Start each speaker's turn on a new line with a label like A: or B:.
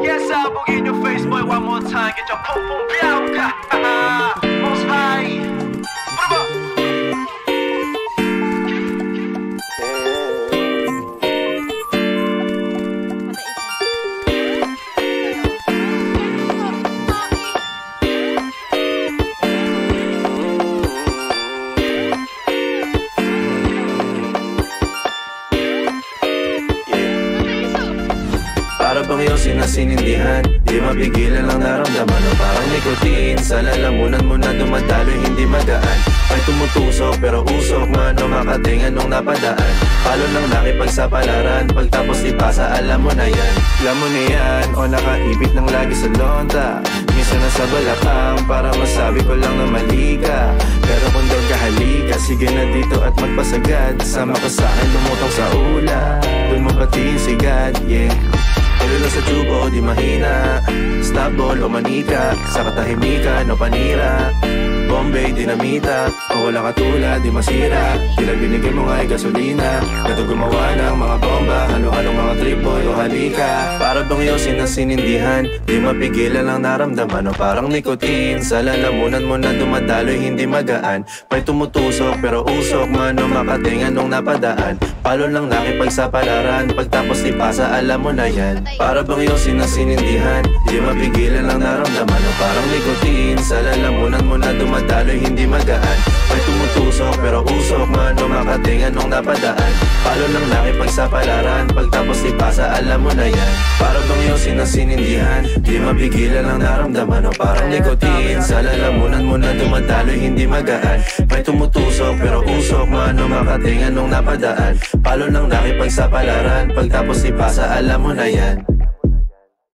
A: Yes, sabog in your face, boy, one more time. Get your pum pum białka. Most high.
B: Para bang yosin na sinindihan, di mapigilan ang naramdaman o parang nicotine. Sa lalamunan mo na dumadaloy, hindi magaan. May tumutusok pero usok man o makatingan nung napadaan. Palo ng nakipagsapalaran, pagtapos di pasa, alam mo na yan. Alam mo na yan, o nakaibit ng lagi sa lonta. Minsan nasa balakang, para masabi ko lang na mali ka. Pero kung daw kahalika, sige na dito at magpasagad. Sama ka sa'kin, lumutang sa ula. Doon mo batiin si God, yeah. Pero lang sa tubo, di mahina. Stop ball o manika, sa katahimikan o panira. Bombay, dinamita, o wala katulad, di masira. Tila binigay mo nga'y gasolina. Kato gumawa ng mga bomba, halo-halong mga trip boy o halika. Para bang yosin na sinindihan, di mapigilan ang naramdaman o parang nicotine. Sa lalamunan mo na dumadaloy, hindi magaan. May tumutusok pero usok man o makatingan nung napadaan. Palo lang nakipagsapalaran, pagtapos di pasa, alam mo na yan. Para bang yosin na sinindihan, di mapigilan ang naramdaman o parang nicotine. Sa lalamunan mo na dumadaloy, hindi magaan. May tumutusok pero usok man o makatingan nung napadaan. Palo lang nakipagsapalaran, pagtapos di pasa, alam mo na yan. Para bang yosin na sinindihan, di mapigilan ang naramdaman o parang nicotine. Sa lalamunan mo na dumadaloy, hindi magaan. May tumutusok pero usok man o makatingan nung napadaan. Palo lang nakipagsapalaran, pagtapos di pasa, alam mo na yan.